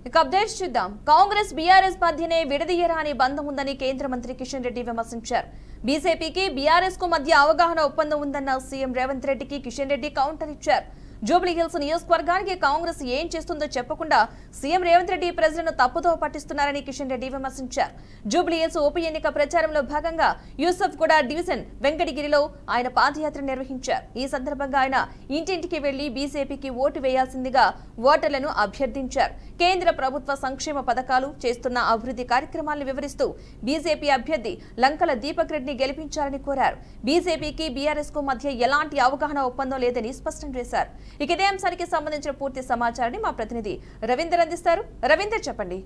ఇక అప్డేట్స్ చూద్దాం. కాంగ్రెస్ బీఆర్ఎస్ మధ్యనే విడదీయరాని బంధం ఉందని కేంద్ర మంత్రి కిషన్ రెడ్డి విమర్శించారు. బీజేపీకి బీఆర్ఎస్ కు మధ్య అవగాహన ఒప్పందం ఉందన్న సీఎం రేవంత్ రెడ్డికి కిషన్ రెడ్డి కౌంటర్ ఇచ్చారు. జూబ్లీహిల్స్ నియోజకవర్గానికి కాంగ్రెస్ ఏం చేస్తుందో చెప్పకుండా సీఎం రేవంత్ రెడ్డి ప్రజలను తప్పుతో పట్టిస్తున్నారని కిషన్ రెడ్డి విమర్శించారు. జూబ్లీహిల్స్ ఉప ఎన్నిక ప్రచారంలో భాగంగా యూసఫ్గూడ డివిజన్ వెంకటగిరిలో ఆయన పాదయాత్ర నిర్వహించారు. ఈ సందర్భంగా ఆయన ఇంటింటికి వెళ్లి బీజేపీకి ఓటు వేయాల్సిందిగా ఓటర్లను అభ్యర్థించారు. కేంద్ర ప్రభుత్వ సంక్షేమ పథకాలు, చేస్తున్న అభివృద్ధి కార్యక్రమాలను వివరిస్తూ బీజేపీ అభ్యర్థి లంకల దీపక్ రెడ్డిని గెలిపించాలని కోరారు. బీజేపీకి బీఆర్ఎస్ కు మధ్య ఎలాంటి అవగాహన ఒప్పందం లేదని స్పష్టం చేశారు. ఇక ఇదే అంశానికి సంబంధించిన పూర్తి సమాచారాన్ని మా ప్రతినిధి రవీందర్ అందిస్తారు. రవీందర్, చెప్పండి.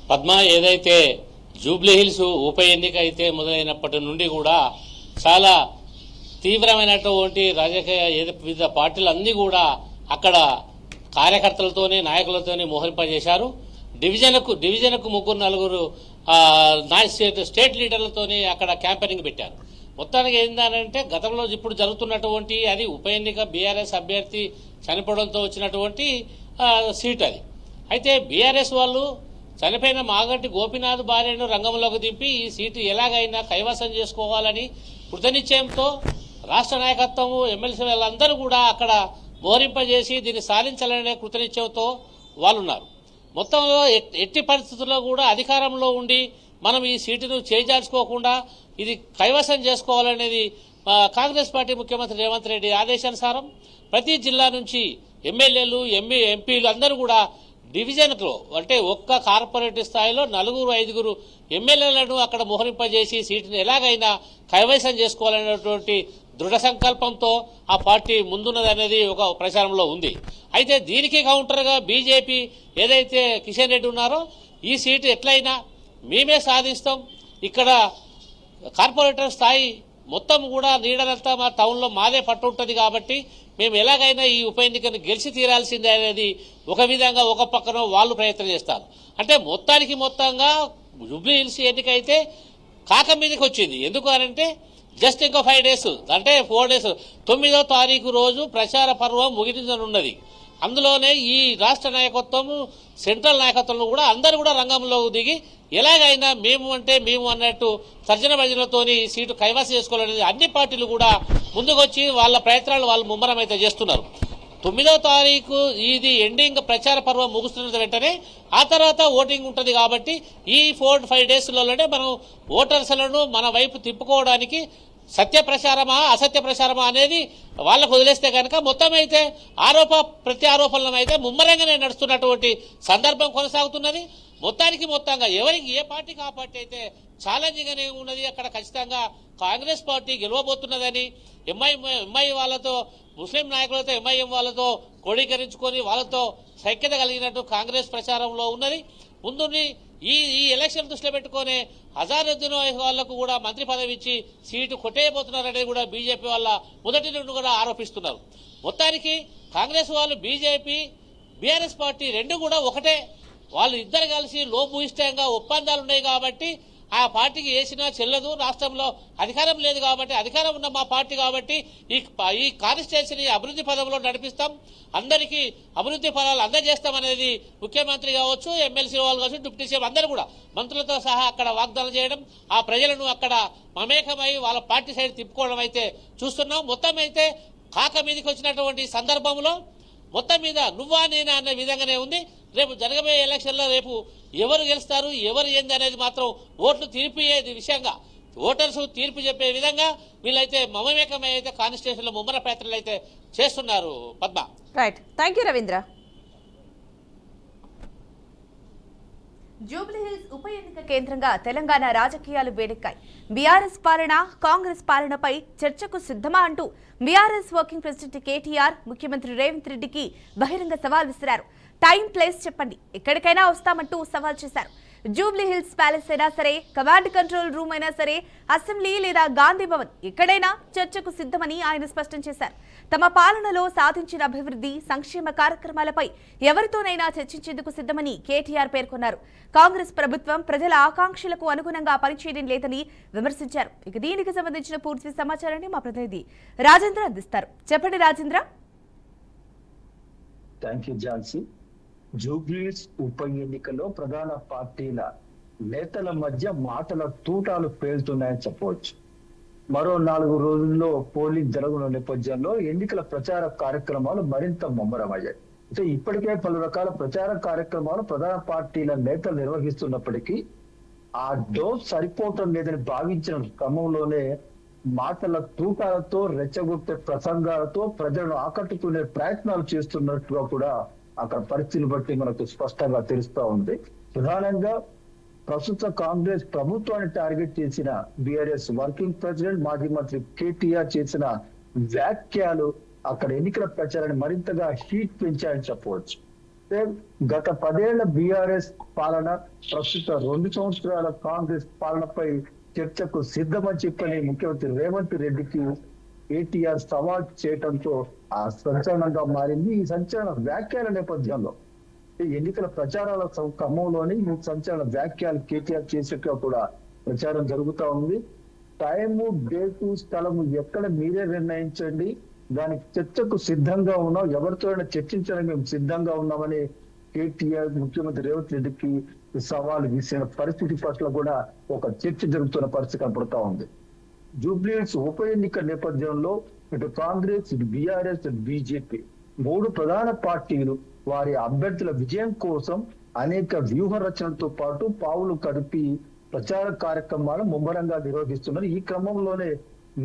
పద్మ, ఏదైతే జూబ్లీహిల్స్ ఉప ఎన్నిక అయితే మొదలైనప్పటి నుండి కూడా చాలా తీవ్రమైనటువంటి రాజకీయ వివిధ పార్టీలన్నీ కూడా అక్కడ కార్యకర్తలతోనే నాయకులతోనే మోహరింపజేశారు. డివిజన్కు ముగ్గురు నలుగురు స్టేట్ లీడర్లతోనే అక్కడ క్యాంపెయినింగ్ పెట్టారు. మొత్తానికి ఏంటంటే గతంలో ఇప్పుడు జరుగుతున్నటువంటి అది ఉప ఎన్నిక బీఆర్ఎస్ అభ్యర్థి చనిపోవడంతో వచ్చినటువంటి సీట్ అది. అయితే బీఆర్ఎస్ వాళ్ళు చనిపోయిన మాగంటి గోపీనాథ్ భార్యను రంగంలోకి దింపి ఈ సీటు ఎలాగైనా కైవసం చేసుకోవాలని కృతనిశ్చయంతో రాష్ట్ర నాయకత్వము, ఎమ్మెల్సీ వాళ్ళందరూ కూడా అక్కడ మోరింపజేసి దీన్ని సాధించాలనే కృతనిశ్చయంతో వాళ్ళున్నారు. మొత్తంలో ఎట్టి పరిస్థితుల్లో కూడా అధికారంలో ఉండి మనం ఈ సీటును చేజార్చుకోకుండా ఇది కైవసం చేసుకోవాలనేది కాంగ్రెస్ పార్టీ ముఖ్యమంత్రి రేవంత్ రెడ్డి ఆదేశానుసారం ప్రతి జిల్లా నుంచి ఎమ్మెల్యేలు, ఎంపీలు అందరూ కూడా డివిజన్లో అంటే ఒక్క కార్పొరేట్ స్థాయిలో 4-5 ఎమ్మెల్యేలను అక్కడ మోహరింపజేసి సీటును ఎలాగైనా కైవసం చేసుకోవాలనేటువంటి దృఢ సంకల్పంతో ఆ పార్టీ ముందున్నదనేది ఒక ప్రచారంలో ఉంది. అయితే దీనికి కౌంటర్గా బీజేపీ ఏదైతే కిషన్ రెడ్డి ఉన్నారో ఈ సీటు ఎట్లయినా మేమే సాధిస్తాం, ఇక్కడ కార్పొరేటర్ స్థాయి మొత్తం కూడా నీడలంతా మా టౌన్లో మాదే పట్టు ఉంటుంది కాబట్టి మేము ఎలాగైనా ఈ ఉప ఎన్నికను గెలిచి తీరాల్సిందే అనేది ఒక విధంగా ఒక పక్కన వాళ్ళు ప్రయత్నం చేస్తారు. అంటే మొత్తంగా జూబ్లీహిల్స్ ఎన్నిక అయితే కాక మీదకి వచ్చింది. ఎందుకు అనంటే జస్ట్ ఇంకో 5 days అంటే 4 days 9వ తారీఖు రోజు ప్రచార పర్వం ముగిరించనున్నది. అందులోనే ఈ రాష్ట్ర నాయకత్వం, సెంట్రల్ నాయకత్వం కూడా అందరూ కూడా రంగంలో దిగి ఎలాగైనా మేము అన్నట్టు తర్జన భర్జనతోని సీటు కైవసం చేసుకోవాలనేది అన్ని పార్టీలు కూడా ముందుకొచ్చి వాళ్ళ ప్రయత్నాలు వాళ్ళు ముమ్మరం అయితే చేస్తున్నారు. 9వ తారీఖు ఇది ఎండింగ్ ప్రచార పర్వం ముగుస్తున్న వెంటనే ఆ తర్వాత ఓటింగ్ ఉంటుంది కాబట్టి ఈ 4-5 daysలోనే మనం ఓటర్స్లను మన వైపు తిప్పుకోవడానికి సత్య ప్రచారమా అసత్య ప్రచారమా అనేది వాళ్ళకు వదిలేస్తే కనుక మొత్తం అయితే ప్రత్యారోపణలను అయితే ముమ్మరంగానే నడుస్తున్నటువంటి సందర్భం కొనసాగుతున్నది. మొత్తంగా ఎవరికి ఏ పార్టీకి ఆ పార్టీ అయితే ఛాలెంజింగ్గానే ఉన్నది. అక్కడ ఖచ్చితంగా కాంగ్రెస్ పార్టీ గెలవబోతున్నదని ఎంఐ వాళ్ళతో, ముస్లిం నాయకులతో ఎంఐఎం వాళ్ళతో క్రోడీకరించుకొని వాళ్ళతో సఖ్యత కలిగినట్టు కాంగ్రెస్ ప్రచారంలో ఉన్నది. ముందుని ఈ ఎలక్షన్ దృష్టిలో పెట్టుకుని అజారుద్దీన్ వాళ్లకు కూడా మంత్రి పదవి ఇచ్చి సీటు కొట్టేయబోతున్నారనేది కూడా బీజేపీ వాళ్ళ మొదటి నుండి కూడా ఆరోపిస్తున్నారు. మొత్తానికి కాంగ్రెస్ వాళ్ళు, బీజేపీ, బీఆర్ఎస్ పార్టీ రెండు కూడా ఒకటే. వాళ్ళు ఇద్దరు కలిసి లోభూయిష్టంగా ఒప్పందాలు ఉన్నాయి కాబట్టి ఆ పార్టీకి వేసినా చెల్లదు. రాష్ట్రంలో అధికారం లేదు కాబట్టి, అధికారం ఉన్న మా పార్టీ కాబట్టి ఈ కాన్స్టిట్యున్సీని అభివృద్ధి పదంలో నడిపిస్తాం, అందరికీ అభివృద్ధి ఫలాలు అందజేస్తామనేది ముఖ్యమంత్రి కావచ్చు, ఎమ్మెల్సీ వాళ్ళు కావచ్చు, డిప్యూటీ సీఎం అందరూ కూడా మంత్రులతో సహా అక్కడ వాగ్దానం చేయడం, ఆ ప్రజలను అక్కడ మమేకమై వాళ్ళ పార్టీ సైడ్ తిప్పుకోవడం అయితే చూస్తున్నాం. మొత్తం అయితే కాక మీదకి వచ్చినటువంటి సందర్భంలో మొత్తం మీద నువ్వా నేనా అనే విధంగానే ఉంది. రేపు జరగబోయే ఎలక్షన్లో రేపు ఎవరు గెలుస్తారు, ఎవరు ఏంది అనేది మాత్రం ఓట్లు తీర్పు విషయంగా, ఓటర్స్ తీర్పు చెప్పే విధంగా వీళ్ళైతే మమేకమై అయితే కాన్స్టిట్యూషన్లో ముమ్మర ప్రయత్నాలు అయితే చేస్తున్నారు. Padma, right, thank you Ravindra. Jubilee Hills ఉప ఎన్నిక కేంద్రంగా తెలంగాణ రాజకీయాలు వేడెక్కాయి. బీఆర్ఎస్ పాలన, కాంగ్రెస్ పాలనపై చర్చకు సిద్ధమా అంటూ బీఆర్ఎస్ వర్కింగ్ ప్రెసిడెంట్ కేటీఆర్ ముఖ్యమంత్రి రేవంత్ రెడ్డికి బహిరంగ సవాల్ విసిరారు. టైం, ప్లేస్ చెప్పండి, ఎక్కడికైనా వస్తామంటూ సవాల్ చేశారు. జూబ్లీహిల్స్ ప్యాలెస్ అయినా సరే, కమాండ్ కంట్రోల్ రూమ్ అయినా సరే, అసెంబ్లీ లేదా గాంధీ భవన్, ఎక్కడైనా చర్చకు సిద్ధమని ఆయన స్పష్టం చేశారు. తమ పాలనలో సాధించిన అభివృద్ధి, సంక్షేమ కార్యక్రమాలపై ఎవరితోనైనా చర్చించేందుకు సిద్ధమని కేటీఆర్ పేర్కొన్నారు. కాంగ్రెస్ ప్రభుత్వం ప్రజల ఆకాంక్షలకు అనుగుణంగా పనిచేయడం లేదని విమర్శించారు. ఇక దీనికి సంబంధించిన పూర్తి సమాచారాన్ని మా ప్రతినిధి రాజేంద్ర అందిస్తారు. చెప్పండి రాజేంద్ర. Thank you Jhansi. జూబ్లీస్ ఉప ఎన్నికలో ప్రధాన పార్టీల నేతల మధ్య మాటల తూటాలు పేలుతున్నాయని చెప్పవచ్చు. మరో 4 రోజుల్లో పోలింగ్ జరగనున్న నేపథ్యంలో ఎన్నికల ప్రచార కార్యక్రమాలు మరింత ముమ్మరమయ్యాయి. అయితే ఇప్పటికే పలు రకాల ప్రచార కార్యక్రమాలు ప్రధాన పార్టీల నేతలు నిర్వహిస్తున్నప్పటికీ ఆ డోస్ సరిపోవటం లేదని భావించిన క్రమంలోనే మాటల తూటాలతో రెచ్చగొట్టే ప్రసంగాలతో ప్రజలను ఆకట్టుకునే ప్రయత్నాలు చేస్తున్నట్టుగా కూడా అక్కడ పరిస్థితిని బట్టి మనకు స్పష్టంగా తెలుస్తా ఉంది. ప్రధానంగా ప్రస్తుత కాంగ్రెస్ ప్రభుత్వాన్ని టార్గెట్ చేసిన బీఆర్ఎస్ వర్కింగ్ ప్రెసిడెంట్ మాజీ మంత్రి కేటీఆర్ చేసిన వ్యాఖ్యలు అక్కడ ఎన్నికల ప్రచారాన్ని మరింతగా హీట్ పెంచాయని చెప్పవచ్చు. గత 10 ఏళ్ల బీఆర్ఎస్ పాలన ప్రస్తుత 2 సంవత్సరాల కాంగ్రెస్ పాలనపై చర్చకు సిద్ధమని చెప్పని ముఖ్యమంత్రి రేవంత్ రెడ్డికి కేటీఆర్ సవాల్ చేయడంతో ఆ సంచలనంగా మారింది. ఈ సంచలన వ్యాఖ్యల నేపథ్యంలో ఎన్నికల ప్రచారాల క్రమంలోని సంచలన వ్యాఖ్యలు కేటీఆర్ చేసేట్టుగా కూడా ప్రచారం జరుగుతూ ఉంది. టైము, డేటు, స్థలము ఎక్కడ మీరే నిర్ణయించండి, దానికి చర్చకు సిద్ధంగా ఉన్నాం, ఎవరితోనైనా చర్చించడానికి మేము సిద్ధంగా ఉన్నామని కేటీఆర్ ముఖ్యమంత్రి రేవంత్ రెడ్డికి సవాల్ విసిన పరిస్థితి పట్ల కూడా ఒక చర్చ జరుగుతున్న పరిస్థితి కనపడతా ఉంది. జూబ్లీహిల్స్ ఉప ఎన్నిక నేపథ్యంలో ఇటు కాంగ్రెస్, ఇటు బీఆర్ఎస్, బీజేపీ 3 ప్రధాన పార్టీలు వారి అభ్యర్థుల విజయం కోసం అనేక వ్యూహ రచనలతో పాటు పావులు కదిపి ప్రచార కార్యక్రమాలు ముమ్మరంగా నిర్వహిస్తున్నారు. ఈ క్రమంలోనే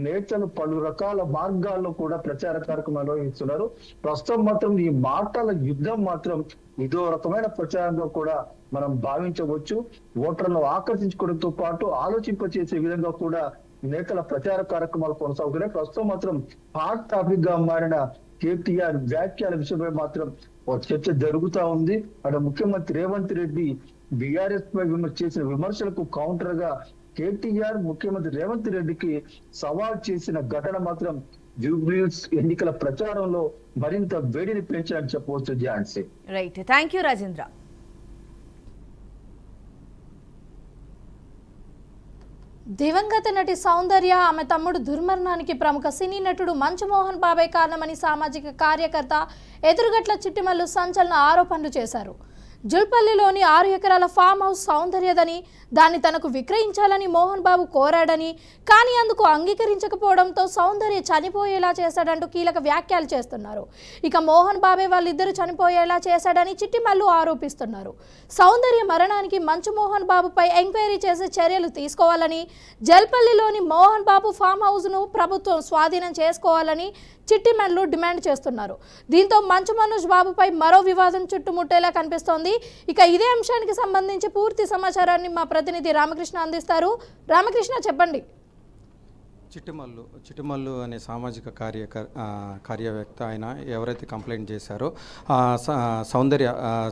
నేతలు పలు రకాల మార్గాల్లో కూడా ప్రచార కార్యక్రమాలు నిర్వహిస్తున్నారు. ప్రస్తుతం మాత్రం ఈ మాటల యుద్ధం మాత్రం ఇదో రకమైన ప్రచారంగా కూడా మనం భావించవచ్చు. ఓటర్లను ఆకర్షించుకోవడంతో పాటు ఆలోచింపచేసే విధంగా కూడా నేతల ప్రచార కార్యక్రమాలు కొనసాగుతున్నాయి. ప్రస్తుతం మాత్రం హాట్ టాపిక్ గా మారిన కేటీఆర్ వ్యాఖ్యల విషయమై మాత్రం ఒక చర్చ జరుగుతా ఉంది. అక్కడ ముఖ్యమంత్రి రేవంత్ రెడ్డి బీఆర్ఎస్ పై చేసిన విమర్శలకు కౌంటర్ గా కేటీఆర్ ముఖ్యమంత్రి రేవంత్ రెడ్డికి సవాల్ చేసిన ఘటన మాత్రం జూబ్లీహిల్స్ ఎన్నికల ప్రచారంలో మరింత వేడిని పెంచాలని చెప్పవచ్చు. Jhansi. Right, thank you Rajendra. దివంగత నటి సౌందర్య, ఆమె తమ్ముడు దుర్మరణానికి ప్రముఖ సినీ నటుడు మంచు మోహన్ బాబాయ్ కారణమని సామాజిక కార్యకర్త ఎదురుగట్ల చిట్టిమల్లు సంచలన ఆరోపణలు చేశారు. జుల్పల్లిలోని 6 ఎకరాల ఫామ్ హౌస్ సౌందర్యదని, దాన్ని తనకు విక్రయించాలని మోహన్ బాబు కోరాడని, కానీ అందుకు అంగీకరించకపోవడంతో సౌందర్య చనిపోయేలా చేశాడంటూ కీలక వ్యాఖ్యలు చేస్తున్నారు. ఇక మోహన్ బాబే వాళ్ళిద్దరూ చనిపోయేలా చేశాడని చిట్టిమల్లు ఆరోపిస్తున్నారు. సౌందర్య మరణానికి మంచు మోహన్ బాబుపై ఎంక్వైరీ చేసే చర్యలు తీసుకోవాలని, జల్పల్లిలోని మోహన్ బాబు ఫామ్ హౌస్ను ప్రభుత్వం స్వాధీనం చేసుకోవాలని చిట్టిమల్లు డిమాండ్ చేస్తున్నారు. దీంతో మంచు మనోజ్ బాబుపై మరో వివాదం చుట్టుముట్టేలా కనిపిస్తోంది. ఇక ఇదే అంశానికి సంబంధించి పూర్తి సమాచారాన్ని మా ప్రతినిధి రామకృష్ణ అందిస్తారు. రామకృష్ణ, చెప్పండి. చిట్టిమల్లు అనే సామాజిక కార్యవేత్త ఆయన ఎవరైతే కంప్లైంట్ చేశారో సౌందర్య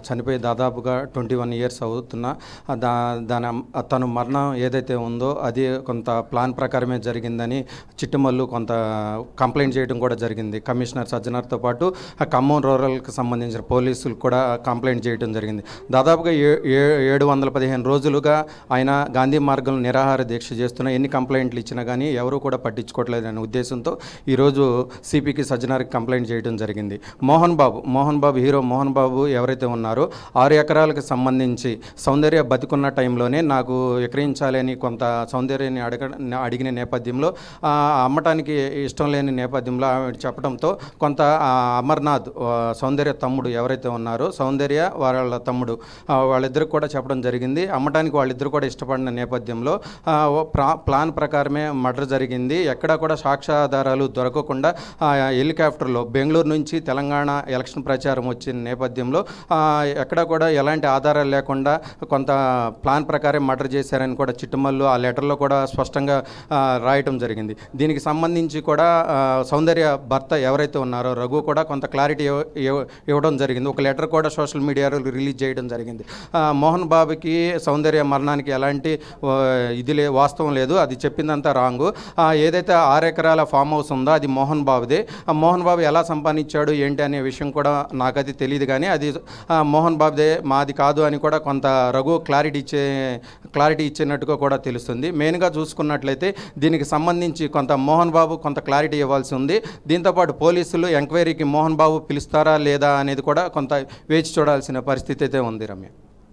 చనిపోయి దాదాపుగా 21 ఇయర్స్ అవుతున్నా తను మరణం ఏదైతే ఉందో అది కొంత ప్లాన్ ప్రకారమే జరిగిందని చిట్టిమల్లు కొంత కంప్లైంట్ చేయడం కూడా జరిగింది. కమిషనర్ సజ్జనార్తో పాటు ఖమ్మం రూరల్కి సంబంధించిన పోలీసులు కూడా కంప్లైంట్ చేయడం జరిగింది. దాదాపుగా 715 రోజులుగా ఆయన గాంధీ మార్గంలో నిరాహార దీక్ష చేస్తున్న ఎన్ని కంప్లైంట్లు ఇచ్చినా కానీ ఎవరు కూడా పట్టించుకోవట్లేదనే ఉద్దేశంతో ఈరోజు సిపికి సజ్జనార్కి కంప్లైంట్ చేయడం జరిగింది. మోహన్ బాబు హీరో మోహన్ బాబు ఎవరైతే ఉన్నారో 6 ఎకరాలకు సంబంధించి సౌందర్య బతికున్న టైంలోనే నాకు విక్రయించాలని కొంత సౌందర్యాన్ని అడిగిన నేపథ్యంలో అమ్మటానికి ఇష్టం లేని నేపథ్యంలో ఆవిడ చెప్పడంతో కొంత అమర్నాథ్ సౌందర్య తమ్ముడు ఎవరైతే ఉన్నారో సౌందర్య వాళ్ళ తమ్ముడు వాళ్ళిద్దరికి కూడా చెప్పడం జరిగింది. అమ్మటానికి వాళ్ళిద్దరు కూడా ఇష్టపడిన నేపథ్యంలో ప్లాన్ ప్రకారమే మర్డర్ జరిగింది. ఎక్కడా కూడా సాక్ష్యాధారాలు దొరకకుండా హెలికాప్టర్లో బెంగళూరు నుంచి తెలంగాణ ఎలక్షన్ ప్రచారం వచ్చిన నేపథ్యంలో ఎక్కడా కూడా ఎలాంటి ఆధారాలు లేకుండా కొంత ప్లాన్ ప్రకారం మర్డర్ చేశారని కూడా చిట్టుమల్లు ఆ లెటర్లో కూడా స్పష్టంగా రాయటం జరిగింది. దీనికి సంబంధించి కూడా సౌందర్య భర్త ఎవరైతే ఉన్నారో రఘు కూడా కొంత క్లారిటీ ఇవ్వడం జరిగింది. ఒక లెటర్ కూడా సోషల్ మీడియాలో రిలీజ్ చేయడం జరిగింది. మోహన్ బాబుకి సౌందర్య మరణానికి ఎలాంటి వాస్తవం లేదు, అది చెప్పిందంతా రాంగు. ఏదైతే 6 ఎకరాల ఫామ్ హౌస్ ఉందో అది మోహన్ బాబుదే. మోహన్ బాబు ఎలా సంపాదించాడు ఏంటి అనే విషయం కూడా నాకది తెలియదు, కానీ అది మోహన్ బాబుదే, మాది కాదు అని కూడా కొంత రఘు క్లారిటీ ఇచ్చినట్టుగా కూడా తెలుస్తుంది. మెయిన్గా చూసుకున్నట్లయితే దీనికి సంబంధించి కొంత మోహన్ బాబు కొంత క్లారిటీ ఇవ్వాల్సి ఉంది. దీంతోపాటు పోలీసులు ఎంక్వైరీకి మోహన్ బాబు పిలుస్తారా లేదా అనేది కూడా కొంత వేచి చూడాల్సిన పరిస్థితి అయితే ఉంది. రమ్య,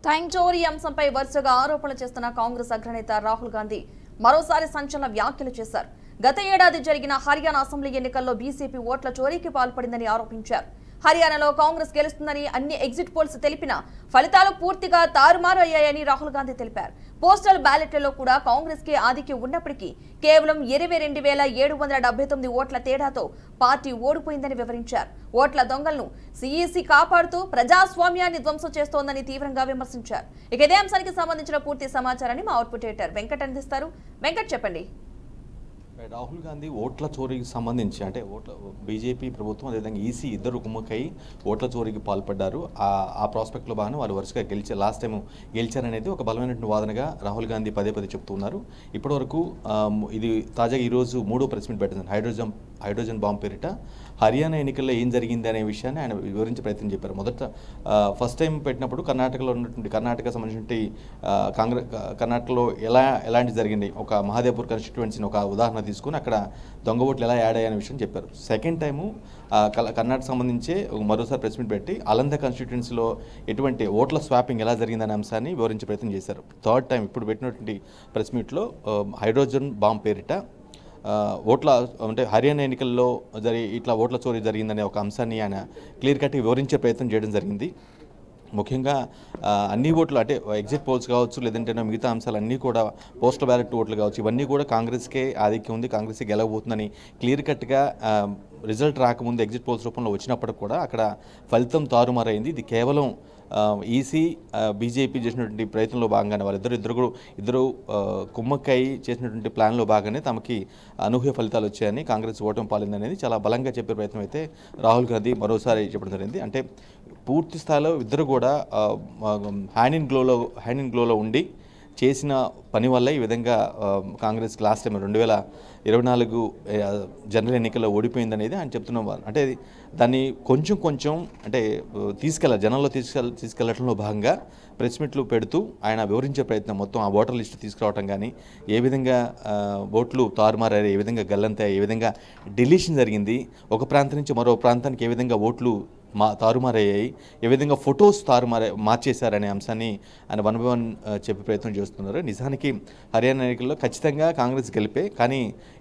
ట్యాంక్ చోరీ అంశంపై వరుసగా ఆరోపణలు చేస్తున్న కాంగ్రెస్ అగ్రనేత రాహుల్ గాంధీ మరోసారి సంచలన వ్యాఖ్యలు చేశారు. గత ఏడాది జరిగిన హర్యానా అసెంబ్లీ ఎన్నికల్లో బీజేపీ ఓట్ల చోరీకి పాల్పడిందని ఆరోపించారు. హర్యానాలో కాంగ్రెస్ గెలుస్తుందని అన్ని ఎగ్జిట్ పోల్స్ తెలిపినా ఫలితాలు పూర్తిగా తారుమారు అయ్యాయని రాహుల్ గాంధీ తెలిపారు. పోస్టల్ బ్యాలెట్లలో కూడా కాంగ్రెస్ కి ఆధిక్యం ఉన్నప్పటికీ కేవలం 22,779 ఓట్ల తేడాతో పార్టీ ఓడిపోయిందని వివరించారు. ఓట్ల దొంగలను సీఈసీ కాపాడుతూ ప్రజాస్వామ్యాన్ని ధ్వంసం చేస్తోందని తీవ్రంగా విమర్శించారు. ఇక ఇదే అంశానికి సంబంధించిన పూర్తి సమాచారాన్ని మా అవుట్పుట్ ఎడిటర్ వెంకట్ అందిస్తారు. వెంకట్, చెప్పండి. రాహుల్ గాంధీ ఓట్ల చోరీకి సంబంధించి అంటే బీజేపీ ప్రభుత్వం అదేవిధంగా ఈసీ ఇద్దరు కుమ్మక్కై ఓట్ల చోరీకి పాల్పడ్డారు. ఆ ప్రాస్పెక్ట్లో భాగంగా వాళ్ళు వరుసగా లాస్ట్ టైం గెలిచారనేది ఒక బలమైనటువంటి వాదనగా రాహుల్ గాంధీ పదే చెప్తున్నారు. ఇప్పటివరకు ఇది తాజాగా ఈరోజు 3వ ప్రెస్ మీట్ పెట్టింది. హైడ్రోజన్ బాంబ్ పేరిట హర్యానా ఎన్నికల్లో ఏం జరిగింది అనే విషయాన్ని ఆయన వివరించే ప్రయత్నం చెప్పారు. ఫస్ట్ టైం పెట్టినప్పుడు కర్ణాటకలో ఉన్నటువంటి కర్ణాటక సంబంధించినటువంటి కర్ణాటకలో ఎలాంటి జరిగింది, ఒక మహాదేవ్పూర్ కాన్స్టిట్యుయెన్సీని ఒక ఉదాహరణ తీసుకుని అక్కడ దొంగ ఓట్లు ఎలా యాడ్ అయ్యాయనే విషయం చెప్పారు. సెకండ్ టైము కర్ణాటక సంబంధించి మరోసారి ప్రెస్ మీట్ పెట్టి అలంద కాన్స్టిట్యుయెన్సీలో ఎటువంటి ఓట్ల స్వాపింగ్ ఎలా జరిగిందనే అంశాన్ని వివరించే ప్రయత్నం చేశారు. థర్డ్ టైం ఇప్పుడు పెట్టినటువంటి ప్రెస్ మీట్లో హైడ్రోజన్ బాంబ్ పేరిట అంటే హర్యానా ఎన్నికల్లో ఇట్లా ఓట్ల చోరీ జరిగిందనే ఒక అంశాన్ని ఆయన క్లియర్ కట్గా వివరించే ప్రయత్నం చేయడం జరిగింది. ముఖ్యంగా అన్ని ఓట్లు అంటే ఎగ్జిట్ పోల్స్ కావచ్చు, లేదంటే మిగతా అంశాలన్నీ కూడా పోస్టల్ బ్యాలెట్ ఓట్లు కావచ్చు, ఇవన్నీ కూడా కాంగ్రెస్కే ఆధిక్యం ఉంది, కాంగ్రెస్కే గెలవబోతుందని క్లియర్ కట్గా రిజల్ట్ రాకముందు ఎగ్జిట్ పోల్స్ రూపంలో వచ్చినప్పటికి కూడా అక్కడ ఫలితం తారుమారైంది. ఇది కేవలం ఈసీ బీజేపీ చేసినటువంటి ప్రయత్నంలో భాగంగానే ఇద్దరు కుమ్మక్కై చేసినటువంటి ప్లాన్లో భాగంగానే తమకి అనూహ్య ఫలితాలు వచ్చాయని, కాంగ్రెస్ ఓటమి పాలిందనేది చాలా బలంగా చెప్పే ప్రయత్నం అయితే రాహుల్ గాంధీ మరోసారి చెప్పడం జరిగింది. అంటే పూర్తి స్థాయిలో ఇద్దరు కూడా హ్యాండ్ ఇన్ గ్లోలో ఉండి చేసిన పని వల్ల ఈ విధంగా కాంగ్రెస్ లాస్ట్ టైం 2024 జనరల్ ఎన్నికల్లో ఓడిపోయిందనేది ఆయన చెప్తున్నారు. అంటే దాన్ని కొంచెం అంటే జనంలో తీసుకెళ్లడంలో భాగంగా ప్రెస్ మీట్లు పెడుతూ ఆయన వివరించే ప్రయత్నం, మొత్తం ఆ ఓటర్ లిస్టు తీసుకురావడం కానీ, ఏ విధంగా ఓట్లు తారుమారారు, ఏ విధంగా గల్లంతాయి, ఏ విధంగా డిలీషన్ జరిగింది, ఒక ప్రాంతం నుంచి మరో ప్రాంతానికి ఏ విధంగా ఓట్లు తారుమారయ్యాయి, ఏ విధంగా ఫొటోస్ మార్చేశారనే అంశాన్ని ఆయన 1 by 1 చెప్పే ప్రయత్నం చేస్తున్నారు. నిజానికి హర్యానా ఎన్నికల్లో ఖచ్చితంగా కాంగ్రెస్ గెలిపే, కానీ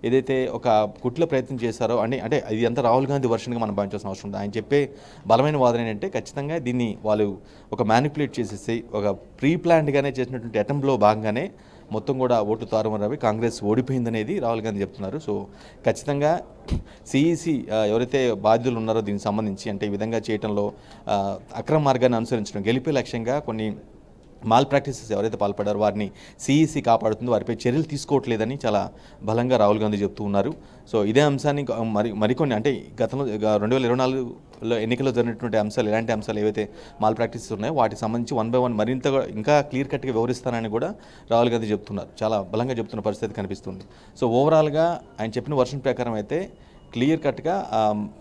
ఏదైతే ఒక కుట్ల ప్రయత్నం చేశారో అంటే ఇది అంతా రాహుల్ గాంధీ వర్షన్గా మనం భావించాల్సిన అవసరం ఉంది. ఆయన చెప్పే బలమైన వాదన ఏంటంటే ఖచ్చితంగా దీన్ని వాళ్ళు ఒక మ్యానిపులేట్ చేసేసి ఒక ప్రీ ప్లాన్డ్గానే చేసినటువంటి అటెంప్ట్లో భాగంగానే మొత్తం కూడా ఓట్లు తారుమారవి కాంగ్రెస్ ఓడిపోయిందనేది రాహుల్ గాంధీ చెప్తున్నారు. సో ఖచ్చితంగా సిఈసి ఎవరైతే బాధ్యులు ఉన్నారో దీనికి సంబంధించి అంటే ఈ విధంగా చేయడంలో అక్రమ మార్గాన్ని అనుసరించడం, గెలిపే లక్ష్యంగా కొన్ని మాల్ ప్రాక్టీసెస్ ఎవరైతే పాల్పడారో వారిని సిఈసి కాపాడుతుందో వారిపై చర్యలు తీసుకోవట్లేదని చాలా బలంగా రాహుల్ గాంధీ చెప్తూ ఉన్నారు. సో ఇదే అంశాన్ని మరికొన్ని అంటే గతంలో 2024లో ఎన్నికల్లో జరిగినటువంటి అంశాలు, ఎలాంటి అంశాలు ఏవైతే మాల్ ప్రాక్టీసెస్ ఉన్నాయో వాటికి సంబంధించి 1 by 1 మరింత ఇంకా క్లియర్ కట్గా వివరిస్తానని కూడా రాహుల్ గాంధీ చెప్తున్నారు. చాలా బలంగా చెప్తున్న పరిస్థితి కనిపిస్తుంది. సో ఓవరాల్గా ఆయన చెప్పిన వర్షన్ ప్రకారం అయితే క్లియర్ కట్గా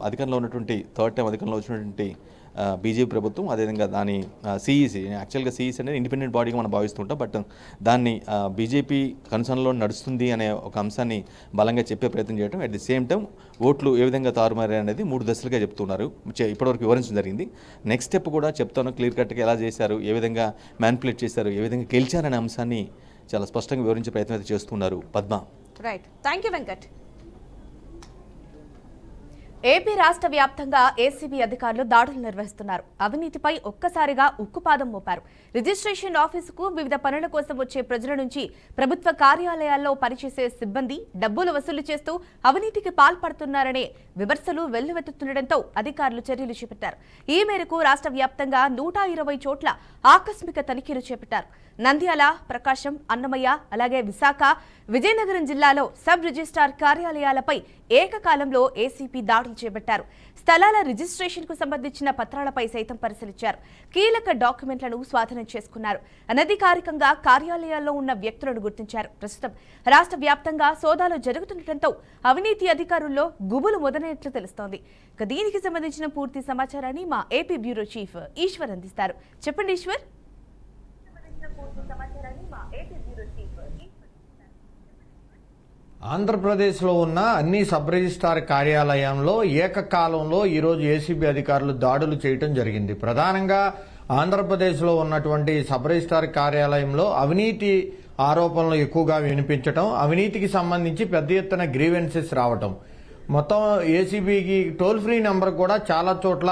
అధికారంలో ఉన్నటువంటి థర్డ్ టైం అధికారంలో వచ్చినటువంటి బీజేపీ ప్రభుత్వం, అదేవిధంగా దాని సిఈసి, యాక్చువల్గా సిఈసి అనేది ఇండిపెండెంట్ బాడీగా మనం భావిస్తుంటాం, బట్ దాన్ని బీజేపీ కన్సర్న్లో నడుస్తుంది అనే ఒక అంశాన్ని బలంగా చెప్పే ప్రయత్నం చేయడం, అట్ ది సేమ్ టైం ఓట్లు ఏ విధంగా తారుమారాయి అనేది 3 దశలుగా చెప్తున్నారు. ఇప్పటివరకు వివరించడం జరిగింది. నెక్స్ట్ స్టెప్ కూడా చెప్తాను, క్లియర్ కట్గా ఎలా చేశారు, ఏ విధంగా మ్యానిపులేట్ చేశారు, ఏ విధంగా గెలిచారనే అంశాన్ని చాలా స్పష్టంగా వివరించే ప్రయత్నం అయితే చేస్తున్నారు. Padma. Right, thank you Venkat. AP రాష్ట్ర వ్యాప్తంగా ఏసీబీ అధికారులు దాడులు నిర్వహిస్తున్నారు. అవినీతిపై ఒక్కసారిగా ఉక్కుపాదం మోపారు. రిజిస్ట్రేషన్ ఆఫీసుకు వివిధ పనుల కోసం వచ్చే ప్రజల నుంచి ప్రభుత్వ కార్యాలయాల్లో పనిచేసే సిబ్బంది డబ్బులు వసూలు చేస్తూ అవినీతికి పాల్పడుతున్నారనే విమర్శలు వెల్లువెత్తుతుండటంతో అధికారులు చర్యలు చేపట్టారు. ఈ మేరకు రాష్ట్ర వ్యాప్తంగా 120 చోట్ల ఆకస్మిక తనిఖీలు చేపట్టారు. నంద్యాల, ప్రకాశం, అన్నమయ్య, అలాగే విశాఖ, విజయనగరం జిల్లాలో సబ్ రిజిస్ట్రార్ కార్యాలయాలపై ఏకకాలంలో ఏసీపీ దాడులు దాడులు చేపట్టారు. స్థలాల రిజిస్ట్రేషన్ కు సంబంధించిన పత్రాలపై సైతం పరిశీలించారు. కీలక డాక్యుమెంట్లను స్వాధీనం చేసుకున్నారు. అనధికారికంగా కార్యాలయాల్లో ఉన్న వ్యక్తులను గుర్తించారు. ప్రస్తుతం రాష్ట్ర వ్యాప్తంగా సోదాలు జరుగుతుండటంతో అవినీతి అధికారుల్లో గుబులు మొదలైనట్లు తెలుస్తోంది. దీనికి సంబంధించిన పూర్తి సమాచారాన్ని మా ఏపీ బ్యూరో చీఫ్ ఈశ్వర్ అందిస్తారు. చెప్పండి ఈశ్వర్. ఆంధ్రప్రదేశ్లో ఉన్న అన్ని సబ్ రిజిస్ట్రార్ కార్యాలయంలో ఏకకాలంలో ఈరోజు ఏసీబీ అధికారులు దాడులు చేయడం జరిగింది. ప్రధానంగా ఆంధ్రప్రదేశ్లో ఉన్నటువంటి సబ్ రిజిస్ట్రార్ కార్యాలయంలో అవినీతి ఆరోపణలు ఎక్కువగా వినిపించడం, అవినీతికి సంబంధించి పెద్ద ఎత్తున గ్రీవెన్సెస్ రావటం, మొత్తం ఏసీబీకి టోల్ ఫ్రీ నెంబర్ కూడా చాలా చోట్ల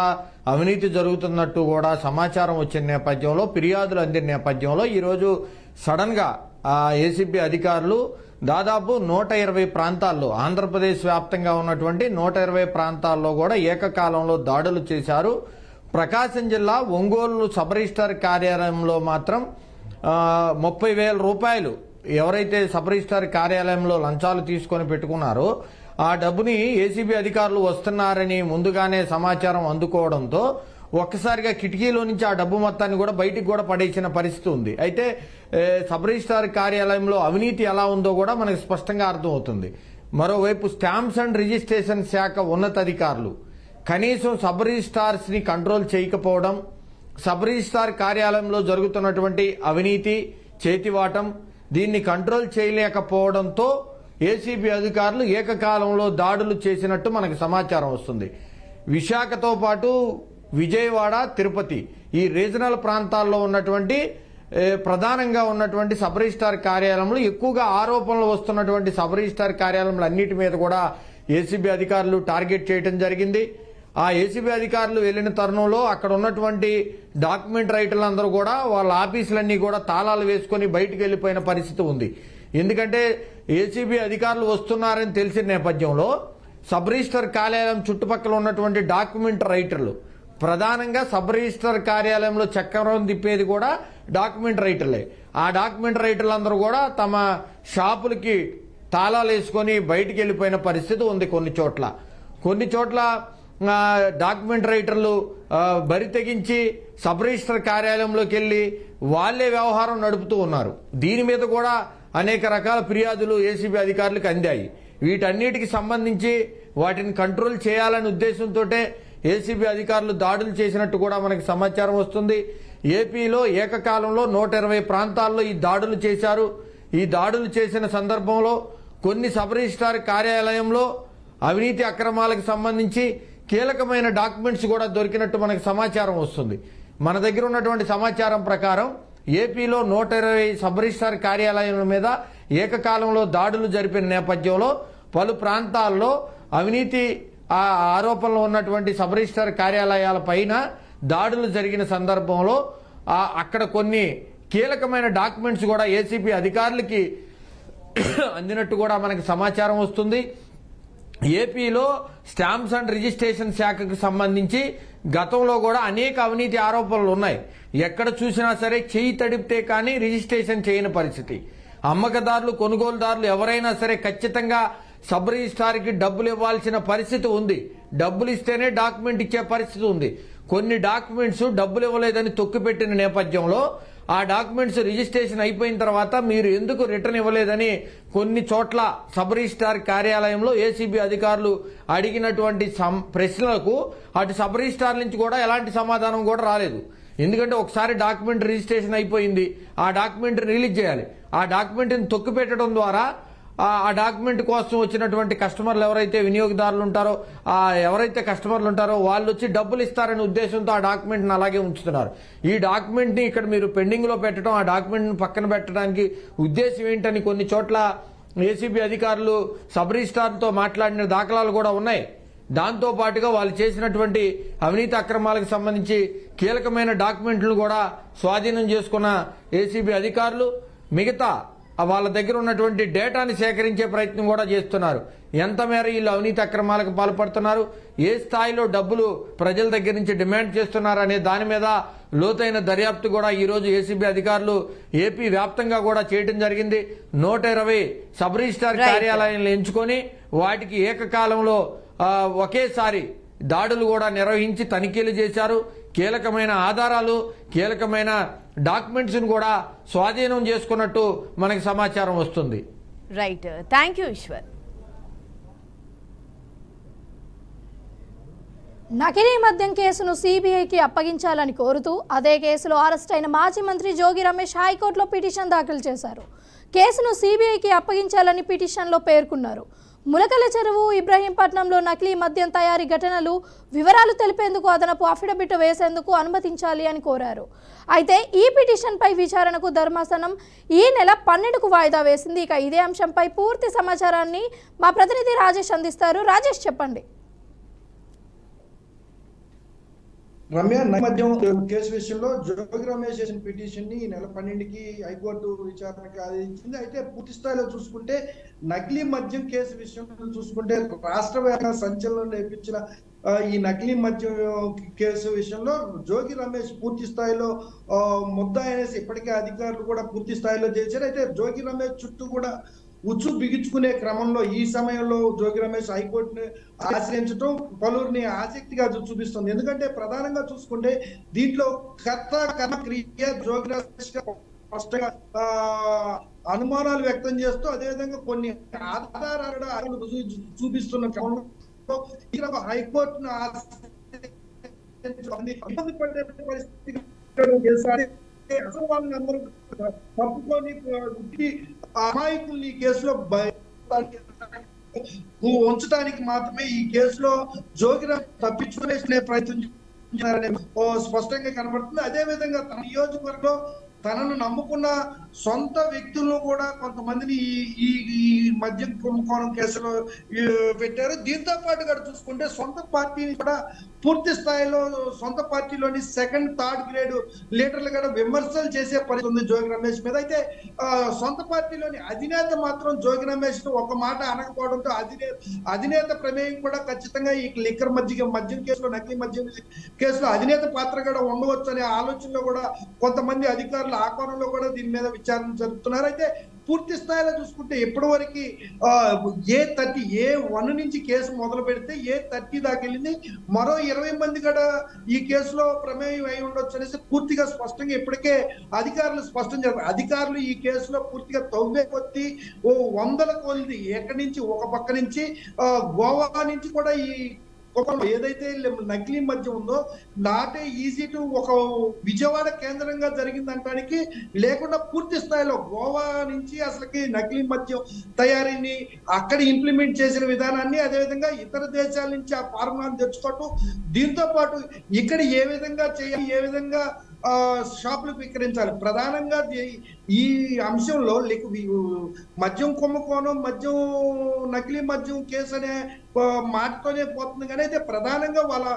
అవినీతి జరుగుతున్నట్టు కూడా సమాచారం వచ్చిన నేపథ్యంలో, ఫిర్యాదులు అందిన నేపథ్యంలో ఈరోజు సడన్ గా ఏసీబీ అధికారులు దాదాపు 120 ప్రాంతాల్లో, ఆంధ్రప్రదేశ్ వ్యాప్తంగా ఉన్నటువంటి 120 ప్రాంతాల్లో కూడా ఏకకాలంలో దాడులు చేశారు. ప్రకాశం జిల్లా ఒంగోలు సబ్ రిజిస్ట్రార్ కార్యాలయంలో మాత్రం 30,000 రూపాయలు ఎవరైతే సబ్ రిజిస్ట్రార్ కార్యాలయంలో లంచాలు తీసుకొని పెట్టుకున్నారో ఆ డబ్బుని ఏసీబీ అధికారులు వస్తున్నారని ముందుగానే సమాచారం అందుకోవడంతో ఒక్కసారిగా కిటికీలో నుంచి ఆ డబ్బు మొత్తాన్ని కూడా బయటికి కూడా పడేసిన పరిస్థితి ఉంది. అయితే సబ్ రిజిస్ట్రార్ కార్యాలయంలో అవినీతి ఎలా ఉందో కూడా మనకు స్పష్టంగా అర్థమవుతుంది. మరోవైపు స్టాంప్స్ అండ్ రిజిస్ట్రేషన్ శాఖ ఉన్నతాధికారులు కనీసం సబ్ రిజిస్ట్రార్స్ ని కంట్రోల్ చేయకపోవడం, సబ్ రిజిస్ట్రార్ కార్యాలయంలో జరుగుతున్నటువంటి అవినీతి, చేతివాటం, దీన్ని కంట్రోల్ చేయలేకపోవడంతో ఏసీబీ అధికారులు ఏకకాలంలో దాడులు చేసినట్టు మనకు సమాచారం వస్తుంది. విశాఖతో పాటు విజయవాడ, తిరుపతి ఈ రీజనల్ ప్రాంతాల్లో ఉన్నటువంటి ప్రధానంగా ఉన్నటువంటి సబ్ రిజిస్ట్రార్ కార్యాలయంలో ఎక్కువగా ఆరోపణలు వస్తున్నటువంటి సబ్ రిజిస్ట్రార్ కార్యాలయంలో అన్నిటి మీద కూడా ఏసీబీ అధికారులు టార్గెట్ చేయడం జరిగింది. ఆ ఏసీబీ అధికారులు వెళ్లిన తరుణంలో అక్కడ ఉన్నటువంటి డాక్యుమెంట్ రైటర్లందరూ కూడా వాళ్ళ ఆఫీసులన్నీ కూడా తాళాలు వేసుకుని బయటకు వెళ్లిపోయిన పరిస్థితి ఉంది. ఎందుకంటే ఏసీబీ అధికారులు వస్తున్నారని తెలిసిన నేపథ్యంలో సబ్ రిజిస్ట్రార్ కార్యాలయం చుట్టుపక్కల ఉన్నటువంటి డాక్యుమెంట్ రైటర్లు, ప్రధానంగా సబ్ రిజిస్ట్రార్ కార్యాలయంలో చక్రం తిప్పేది కూడా డాక్యుమెంట్ రైటర్లే. ఆ డాక్యుమెంట్ రైటర్లందరూ కూడా తమ షాపులకి తాళాలు వేసుకొని బయటికి వెళ్లిపోయిన పరిస్థితి ఉంది. కొన్ని చోట్ల డాక్యుమెంట్ రైటర్లు బరి తెగించి సబ్ రిజిస్ట్రార్ కార్యాలయంలోకి వెళ్లి వాళ్లే వ్యవహారం నడుపుతూ ఉన్నారు. దీని మీద కూడా అనేక రకాల ఫిర్యాదులు ఏసీబీ అధికారులకు అందాయి. వీటన్నిటికి సంబంధించి వాటిని కంట్రోల్ చేయాలనే ఉద్దేశంతో ఏసీబీ అధికారులు దాడులు చేసినట్టు కూడా మనకి సమాచారం వస్తుంది. ఏపీలో ఏకకాలంలో 120 ప్రాంతాల్లో ఈ దాడులు చేశారు. ఈ దాడులు చేసిన సందర్భంలో కొన్ని సబ్ రిజిస్ట్రార్ కార్యాలయంలో అవినీతి అక్రమాలకు సంబంధించి కీలకమైన డాక్యుమెంట్స్ కూడా దొరికినట్టు మనకు సమాచారం వస్తుంది. మన దగ్గర ఉన్నటువంటి సమాచారం ప్రకారం ఏపీలో 120 సబ్ రిజిస్ట్రార్ కార్యాలయాల మీద ఏకకాలంలో దాడులు జరిపిన నేపథ్యంలో పలు ప్రాంతాల్లో అవినీతి ఆరోపణలు ఉన్నటువంటి సబ్ రిజిస్ట్రార్ కార్యాలయాల పైన దాడులు జరిగిన సందర్భంలో అక్కడ కొన్ని కీలకమైన డాక్యుమెంట్స్ కూడా ఏసీబీ అధికారులకి అందినట్టు కూడా మనకి సమాచారం వస్తుంది. ఏపీలో స్టాంప్స్ అండ్ రిజిస్ట్రేషన్ శాఖకు సంబంధించి గతంలో కూడా అనేక అవినీతి ఆరోపణలు ఉన్నాయి. ఎక్కడ చూసినా సరే చేయి తడిపితే కానీ రిజిస్ట్రేషన్ చేయని పరిస్థితి. అమ్మకదారులు, కొనుగోలుదారులు ఎవరైనా సరే ఖచ్చితంగా సబ్ రిజిస్ట్రార్కి డబ్బులు ఇవ్వాల్సిన పరిస్థితి ఉంది. డబ్బులు ఇస్తేనే డాక్యుమెంట్ ఇచ్చే పరిస్థితి ఉంది. కొన్ని డాక్యుమెంట్స్ డబ్బులు ఇవ్వలేదని తొక్కిపెట్టిన నేపథ్యంలో ఆ డాక్యుమెంట్స్ రిజిస్ట్రేషన్ అయిపోయిన తర్వాత మీరు ఎందుకు రిటర్న్ ఇవ్వలేదని కొన్ని చోట్ల సబ్ రిజిస్ట్రార్ కార్యాలయంలో ఏసీబీ అధికారులు అడిగినటువంటి ప్రశ్నలకు అటు సబ్ రిజిస్ట్రార్ నుంచి కూడా ఎలాంటి సమాధానం కూడా రాలేదు. ఎందుకంటే ఒకసారి డాక్యుమెంట్ రిజిస్ట్రేషన్ అయిపోయింది, ఆ డాక్యుమెంట్ రిలీజ్ చేయాలి. ఆ డాక్యుమెంట్ని తొక్కిపెట్టడం ద్వారా ఆ డాక్యుమెంట్ కోసం వచ్చినటువంటి కస్టమర్లు ఎవరైతే వినియోగదారులు ఉంటారో, ఎవరైతే కస్టమర్లు ఉంటారో వాళ్ళు వచ్చి డబ్బులు ఇస్తారనే ఉద్దేశంతో ఆ డాక్యుమెంట్ని అలాగే ఉంచుతున్నారు. ఈ డాక్యుమెంట్ని ఇక్కడ మీరు పెండింగ్ లో పెట్టడం, ఆ డాక్యుమెంట్ని పక్కన పెట్టడానికి ఉద్దేశం ఏంటని కొన్ని చోట్ల ఏసీబీ అధికారులు సబ్ రిజిస్ట్రార్తో మాట్లాడిన దాఖలాలు కూడా ఉన్నాయి. దాంతో పాటుగా వాళ్ళు చేసినటువంటి అవినీతి అక్రమాలకు సంబంధించి కీలకమైన డాక్యుమెంట్లు కూడా స్వాధీనం చేసుకున్న ఏసీబీ అధికారులు మిగతా వాళ్ళ దగ్గర ఉన్నటువంటి డేటాని సేకరించే ప్రయత్నం కూడా చేస్తున్నారు. ఎంత మేర వీళ్ళు అవినీతి అక్రమాలకు పాల్పడుతున్నారు, ఏ స్థాయిలో డబ్బులు ప్రజల దగ్గర నుంచి డిమాండ్ చేస్తున్నారు అనే దాని మీద లోతైన దర్యాప్తు కూడా ఈ రోజు ఏసీబీ అధికారులు ఏపీ వ్యాప్తంగా కూడా చేయడం జరిగింది. 120 సబ్ రిజిస్ట్రార్ కార్యాలయాలను ఎంచుకొని వాటికి ఏకకాలంలో ఒకేసారి దాడులు కూడా నిర్వహించి తనిఖీలు చేశారు. కీలకమైన ఆధారాలు, కీలకమైన డాక్యుమెంట్స్ను కూడా స్వాధీనం చేసుకున్నట్టు మనకి సమాచారం వస్తుంది. Right, thank you Eswar. నకిలీ మద్యం కేసును సిబిఐకి అప్పగించాలని కోరుతూ అదే కేసులో అరెస్ట్ అయిన మాజీ మంత్రి జోగి రమేష్ హైకోర్టులో పిటిషన్ దాఖలు చేశారు. కేసును సిబిఐకి అప్పగించాలని పిటిషన్లో పేర్కొన్నారు. ములకల చెరువు, ఇబ్రహీంపట్నంలో నకిలీ మద్యం తయారీ ఘటనలు వివరాలు తెలిపేందుకు అదనపు అఫిడవిట్ వేసేందుకు అనుమతించాలి అని కోరారు. అయితే ఈ పిటిషన్పై విచారణకు ధర్మాసనం ఈ నెల 12కు వాయిదా వేసింది. ఇక ఇదే అంశంపై పూర్తి సమాచారాన్ని మా ప్రతినిధి రాజేష్ అందిస్తారు. రాజేష్, చెప్పండి. రమ్య, మద్యం కేసు విషయంలో జోగి రమేష్ చేసిన పిటిషన్ ని ఈ నెల 12కి హైకోర్టు విచారణకు ఆదేశించింది. అయితే పూర్తి స్థాయిలో చూసుకుంటే నకిలీ మద్యం కేసు విషయంలో చూసుకుంటే రాష్ట్ర వ్యాప్తంగా సంచలనం రేపించిన ఈ నకిలీ మద్యం కేసు విషయంలో జోగి రమేష్ పూర్తి స్థాయిలో ముద్దాయి అనేసి ఇప్పటికే అధికారులు కూడా పూర్తి స్థాయిలో చేశారు. అయితే జోగి రమేష్ చుట్టూ కూడా ఉచ్చు బిగించుకునే క్రమంలో ఈ సమయంలో జోగి రమేష్ హైకోర్టుని ఆశ్రయించడం పలువురిని ఆసక్తిగా చూపిస్తుంది. ఎందుకంటే ప్రధానంగా చూసుకుంటే దీంట్లో కర్మ క్రియ జోగి రమేష్ స్పష్టంగా అనుమానాలు వ్యక్తం చేస్తూ అదేవిధంగా కొన్ని ఆధారాలు చూపిస్తున్న క్రమంలో హైకోర్టును ఇబ్బంది పడే పరిస్థితి అందరూ తప్పుకొని అమాయకుల్ని ఈ కేసులో ఉంచడానికి మాత్రమే ఈ కేసులో జోగి తప్పించుకునే ప్రయత్నం చేస్తున్నారనే స్పష్టంగా కనబడుతుంది. అదే విధంగా తన నియోజకవర్గంలో తనను నమ్ముకున్న సొంత వ్యక్తులను కూడా కొంతమందిని ఈ మద్యం కుంభకోణం కేసులో పెట్టారు. దీంతో పాటుగా చూసుకుంటే సొంత పార్టీని కూడా పూర్తి స్థాయిలో సొంత పార్టీలోని సెకండ్, థర్డ్ గ్రేడ్ లీడర్లు కూడా విమర్శలు చేసే పరిస్థితి ఉంది జోగి రమేష్ మీద. అయితే సొంత పార్టీలోని అధినేత మాత్రం జోగి రమేష్ ఒక మాట అనకపోవడంతో అధినేత ప్రమేయం కూడా ఖచ్చితంగా ఈ లిక్కర్ మద్యం కేసులో, నకిలీ మద్యం కేసులో అధినేత పాత్ర కూడా ఉండవచ్చు అనే ఆలోచనలో కూడా కొంతమంది అధికారులు ఆ కోణంలో కూడా దీని మీద విచారణ జరుపుతున్నారు. అయితే పూర్తి స్థాయిలో చూసుకుంటే ఇప్పటి వరకు A1 నుంచి కేసు మొదలు పెడితే A30 దాకా వెళ్ళింది. మరో 20 మంది కూడా ఈ కేసులో ప్రమేయం అయి ఉండొచ్చు అనేసి పూర్తిగా స్పష్టంగా ఇప్పటికే అధికారులు స్పష్టం చేస్తారు. అధికారులు ఈ కేసులో పూర్తిగా తవ్వే కొద్ది 100 కొద్ది ఎక్కడి నుంచి ఒక పక్క నుంచి గోవా నుంచి కూడా ఈ ఏదైతే నకిలీ మద్యం ఉందో నాటే ఈజీ టు ఒక విజయవాడ కేంద్రంగా జరిగిందంటానికి లేకుండా పూర్తి స్థాయిలో గోవా నుంచి అసలుకి నకిలీ మద్యం తయారీని అక్కడ ఇంప్లిమెంట్ చేసిన విధానాన్ని, అదేవిధంగా ఇతర దేశాల నుంచి ఆ ఫార్ములాను తెచ్చుకోవటం, దీంతో పాటు ఇక్కడ ఏ విధంగా చేయాలి, ఏ విధంగా షాపులకు విక్రయించాలి, ప్రధానంగా ఈ అంశంలో మద్యం కుంభకోణం, నకిలీ మద్యం కేసు అనే మాటతోనే పోతుంది. కానీ అయితే ప్రధానంగా వాళ్ళ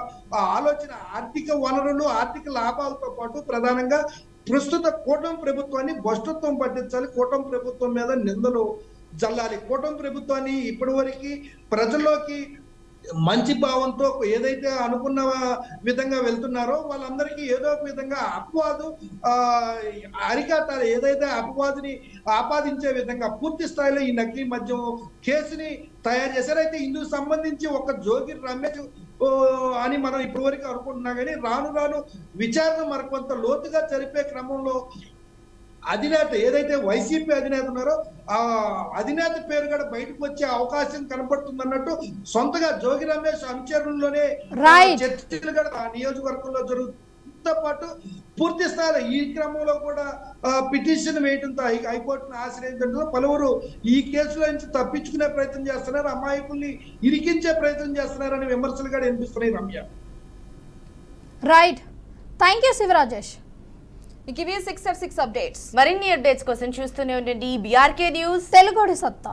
ఆలోచన ఆర్థిక వనరులు, ఆర్థిక లాభాలతో పాటు ప్రధానంగా ప్రస్తుత కూటమి ప్రభుత్వాన్ని భ్రష్టత్వం పట్టించాలి, కూటమి ప్రభుత్వం మీద నిందలు జల్లాలి, కూటమి ప్రభుత్వాన్ని ఇప్పటి వరకు ప్రజల్లోకి మంచి భావంతో ఏదైతే అనుకున్న విధంగా వెళ్తున్నారో వాళ్ళందరికీ ఏదో ఒక విధంగా అపవాదు అరికట్టాలి, ఏదైతే అపవాదుని ఆపాదించే విధంగా పూర్తి స్థాయిలో ఈ నకిలీ మద్యం కేసుని తయారు చేశారు. అయితే ఇందుకు సంబంధించి ఒక జోగి రమేష్ అని మనం ఇప్పటి వరకు అనుకుంటున్నాం. కానీ రాను రాను విచారణ మరికొంత లోతుగా జరిపే క్రమంలో అధినేత ఏదైతే వైసీపీ అధినేత ఉన్నారో ఆ అధినేత పేరు కూడా బయటకు వచ్చే అవకాశం కనబడుతుంది అన్నట్టు సొంతగా జోగి రమేష్ అనుచరుల్లోనే చర్చలు కూడా ఆ నియోజకవర్గంలో జరుగుతుంతో పాటు పూర్తి స్థాయిలో ఈ క్రమంలో కూడా పిటిషన్ వేయడంతో హైకోర్టును ఆశ్రయించడంతో పలువురు ఈ కేసులో నుంచి తప్పించుకునే ప్రయత్నం చేస్తున్నారు, అమాయకుల్ని ఇరికించే ప్రయత్నం చేస్తున్నారని విమర్శలు కూడా వినిపిస్తున్నాయి. Ramya, right, thank you Sivarajesh. ఇవి 6 updates. మరిన్ని అప్డేట్స్ కోసం చూస్తూనే ఉండండి BRK న్యూస్, తెలుగుడి సత్తా.